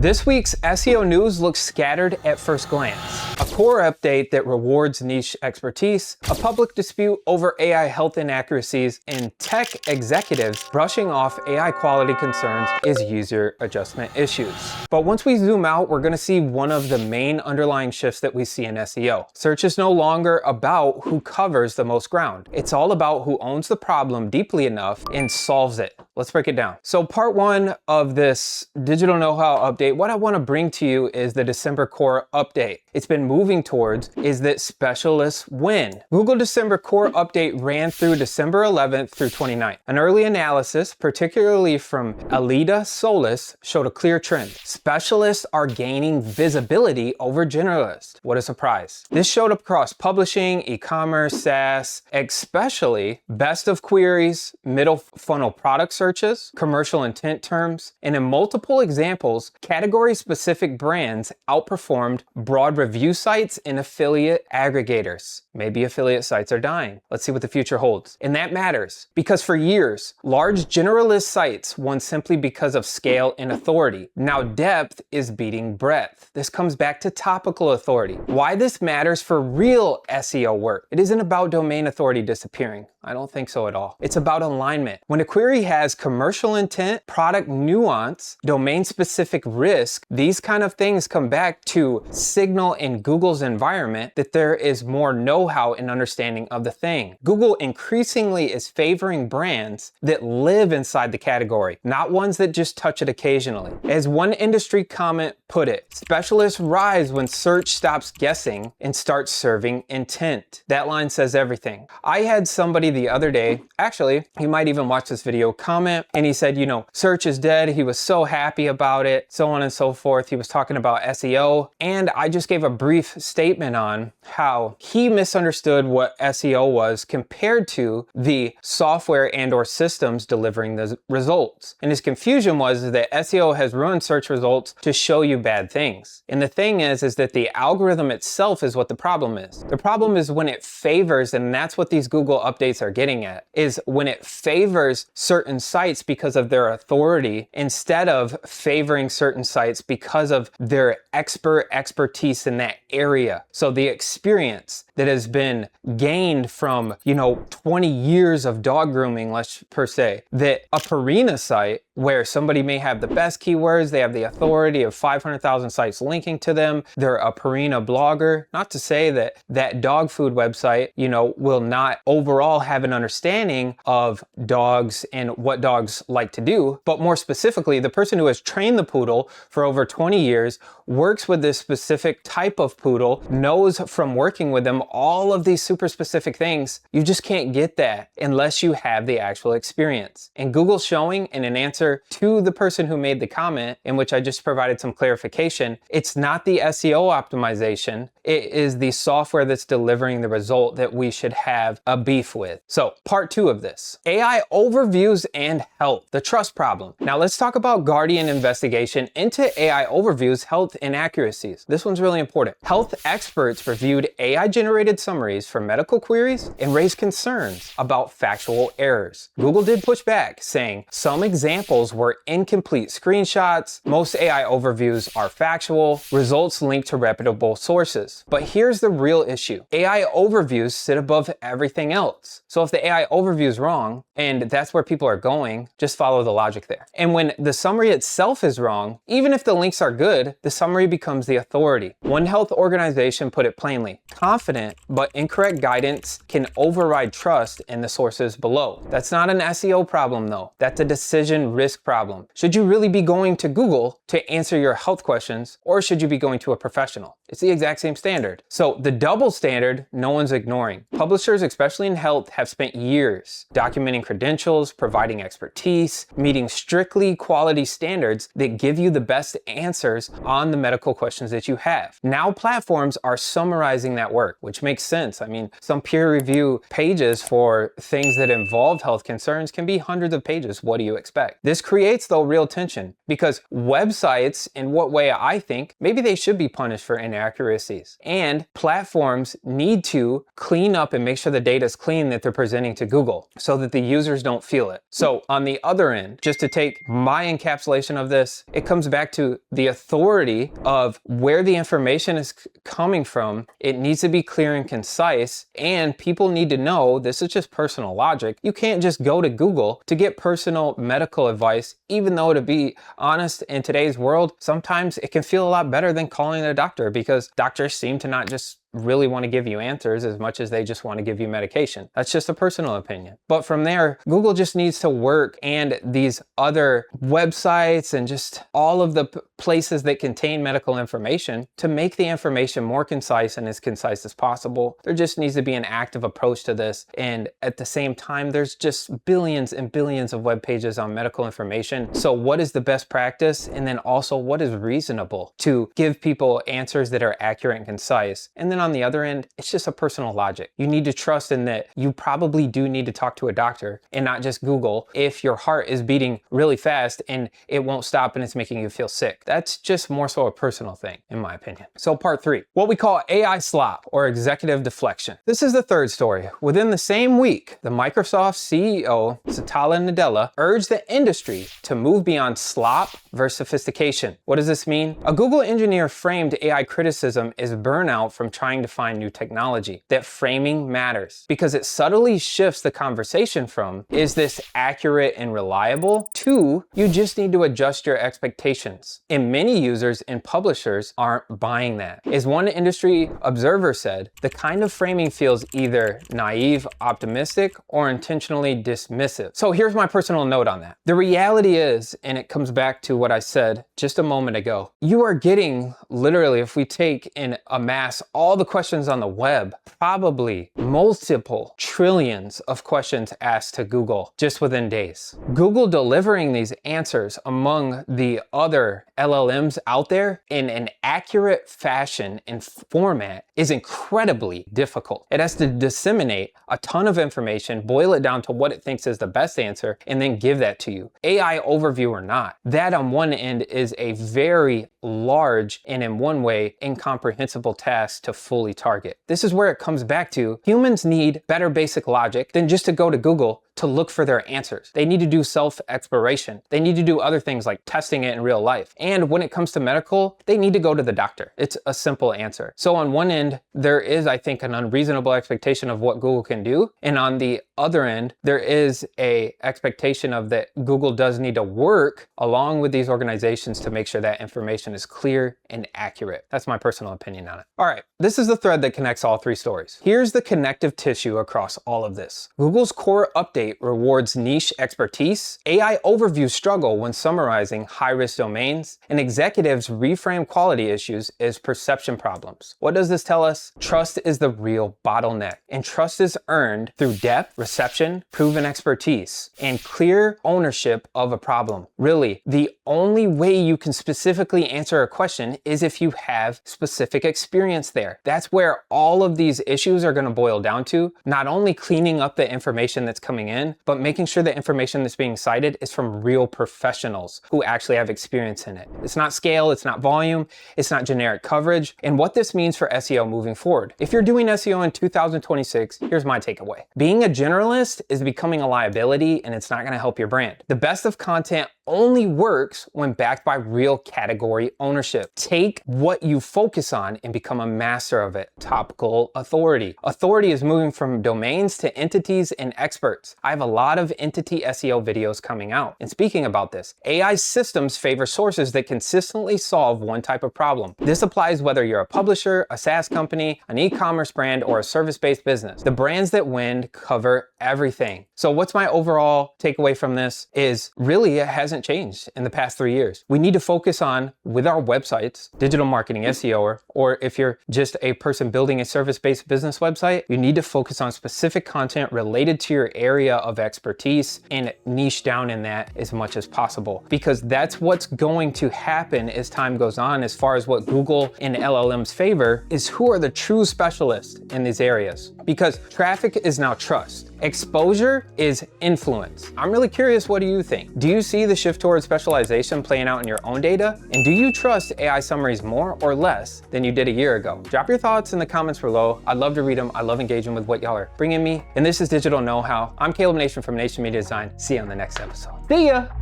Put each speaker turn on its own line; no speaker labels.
This week's SEO news looks scattered at first glance. A core update that rewards niche expertise, a public dispute over AI health inaccuracies, and tech executives brushing off AI quality concerns is user adjustment issues. But once we zoom out, we're going to see one of the main underlying shifts that we see in SEO. Search is no longer about who covers the most ground. It's all about who owns the problem deeply enough and solves it. Let's break it down. So part one of this digital know-how update, what I want to bring to you is the December core update. It's been moving towards is that specialists win. Google December core update ran through December 11th through 29th. An early analysis, particularly from Alida Solis, showed a clear trend. Specialists are gaining visibility over generalists. What a surprise. This showed up across publishing, e-commerce, SaaS, especially best of queries, middle funnel product searches, commercial intent terms, and in multiple examples, category-specific brands outperformed broad review sites and affiliate aggregators. Maybe affiliate sites are dying. Let's see what the future holds. And that matters because for years, large generalist sites won simply because of scale and authority. Now depth is beating breadth. This comes back to topical authority. Why this matters for real SEO work. It isn't about domain authority disappearing. I don't think so at all. It's about alignment. When a query has commercial intent, product nuance, domain-specific risk, these kind of things come back to signal in Google's environment that there is more know-how and understanding of the thing. Google increasingly is favoring brands that live inside the category, not ones that just touch it occasionally. As one industry comment put it, specialists rise when search stops guessing and starts serving intent. That line says everything. I had somebody the other day, actually, he might even watch this video, comment, and he said, you know, search is dead. He was so happy about it, so on and so forth. He was talking about SEO, and I just gave a brief statement on how he misunderstood what SEO was compared to the software and or systems delivering the results. And his confusion was that SEO has ruined search results to show you bad things. And the thing is that the algorithm itself is what the problem is. The problem is when it favors, and that's what these Google updates are getting at, is when it favors certain sites because of their authority instead of favoring certain sites because of their expertise in that area. So the experience that has been gained from, 20 years of dog grooming, let's per se, that a Purina site where somebody may have the best keywords, they have the authority of 500,000 sites linking to them, they're a Purina blogger. Not to say that that dog food website, will not overall have an understanding of dogs and what dogs like to do, but more specifically, the person who has trained the poodle for over 20 years, works with this specific type of poodle, knows from working with them all of these super specific things. You just can't get that unless you have the actual experience. And Google's showing in an answer to the person who made the comment, in which I just provided some clarification, it's not the SEO optimization, it is the software that's delivering the result that we should have a beef with. So part two of this, AI overviews and health, the trust problem. Now let's talk about Guardian investigation into AI overviews, health inaccuracies. This one's really important. Health experts reviewed AI generated summaries for medical queries and raised concerns about factual errors. Google did push back, saying some examples were incomplete screenshots, most AI overviews are factual, results linked to reputable sources. But here's the real issue. AI overviews sit above everything else. So if the AI overview is wrong, and that's where people are going, just follow the logic there. And when the summary itself is wrong, even if the links are good, the summary becomes the authority. One health organization put it plainly, confident but incorrect guidance can override trust in the sources below. That's not an SEO problem though. That's a decision risk problem. Should you really be going to Google to answer your health questions, or should you be going to a professional? It's the exact same standard. So the double standard, no one's ignoring. Publishers, especially in health, have spent years documenting credentials, providing expertise, meeting strictly quality standards that give you the best answers on the medical questions that you have. Now platforms are summarizing that work, which makes sense. I mean, some peer review pages for things that involve health concerns can be hundreds of pages. What do you expect? This creates though real tension because websites, in what way I think, maybe they should be punished for inaccuracy inaccuracies. And platforms need to clean up and make sure the data is clean that they're presenting to Google so that the users don't feel it. So on the other end, just to take my encapsulation of this, it comes back to the authority of where the information is coming from. It needs to be clear and concise, and people need to know this is just personal logic. You can't just go to Google to get personal medical advice, even though, to be honest, in today's world, sometimes it can feel a lot better than calling a doctor, because doctors seem to not just really want to give you answers as much as they just want to give you medication. That's just a personal opinion. But from there, Google just needs to work, and these other websites and just all of the places that contain medical information, to make the information more concise and as concise as possible. There just needs to be an active approach to this. And at the same time, there's just billions and billions of web pages on medical information. So what is the best practice? And then also, what is reasonable to give people answers that are accurate and concise? And then on the other end, it's just a personal logic. You need to trust in that you probably do need to talk to a doctor and not just Google if your heart is beating really fast and it won't stop and it's making you feel sick. That's just more so a personal thing, in my opinion. So part 3, what we call AI slop, or executive deflection. This is the third story. Within the same week, the Microsoft CEO, Satya Nadella, urged the industry to move beyond slop versus sophistication. What does this mean? A Google engineer framed AI criticism as burnout from trying to find new technology. That framing matters because it subtly shifts the conversation from, is this accurate and reliable, to, you just need to adjust your expectations. And many users and publishers aren't buying that. As one industry observer said, the kind of framing feels either naive, optimistic, or intentionally dismissive. So here's my personal note on that. The reality is, and it comes back to what I said just a moment ago, you are getting, literally, if we take and amass all the questions on the web, probably multiple trillions of questions asked to Google just within days. Google delivering these answers among the other LLMs out there in an accurate fashion and format is incredibly difficult. It has to disseminate a ton of information, boil it down to what it thinks is the best answer, and then give that to you. AI overview or not, that on one end is a very large and, in one way, incomprehensible task to fully target. This is where it comes back to, humans need better basic logic than just to go to Google to look for their answers. They need to do self-exploration. They need to do other things like testing it in real life. And when it comes to medical, they need to go to the doctor. It's a simple answer. So on one end, there is, I think, an unreasonable expectation of what Google can do. And on the other end, there is a expectation of that Google does need to work along with these organizations to make sure that information is clear and accurate. That's my personal opinion on it. All right, this is the thread that connects all three stories. Here's the connective tissue across all of this. Google's core update rewards niche expertise, AI overviews struggle when summarizing high-risk domains, and executives reframe quality issues as perception problems. What does this tell us? Trust is the real bottleneck, and trust is earned through depth, reception, proven expertise, and clear ownership of a problem. Really, the only way you can specifically answer a question is if you have specific experience there. That's where all of these issues are going to boil down to, not only cleaning up the information that's coming in, but making sure the information that's being cited is from real professionals who actually have experience in it. It's not scale, it's not volume, it's not generic coverage. And what this means for SEO moving forward. If you're doing SEO in 2026, here's my takeaway. Being a generalist is becoming a liability, and it's not going to help your brand. The best of content only works when backed by real category ownership. Take what you focus on and become a master of it. Topical authority. Authority is moving from domains to entities and experts. I have a lot of entity SEO videos coming out. And speaking about this, AI systems favor sources that consistently solve one type of problem. This applies whether you're a publisher, a SaaS company, an e-commerce brand, or a service-based business. The brands that win cover everything. So what's my overall takeaway from this is really it hasn't changed in the past 3 years. We need to focus on, with our websites, digital marketing SEO, or if you're just a person building a service-based business website, you need to focus on specific content related to your area of expertise and niche down in that as much as possible, because that's what's going to happen as time goes on. As far as what Google and LLMs favor is who are the true specialists in these areas, because traffic is now trust. Exposure is influence. I'm really curious, what do you think? Do you see the shift towards specialization playing out in your own data? And do you trust AI summaries more or less than you did a year ago? Drop your thoughts in the comments below. I'd love to read them. I love engaging with what y'all are bringing me. And this is Digital Know-How. I'm Caleb Nation from Nation Media Design. See you on the next episode. See ya!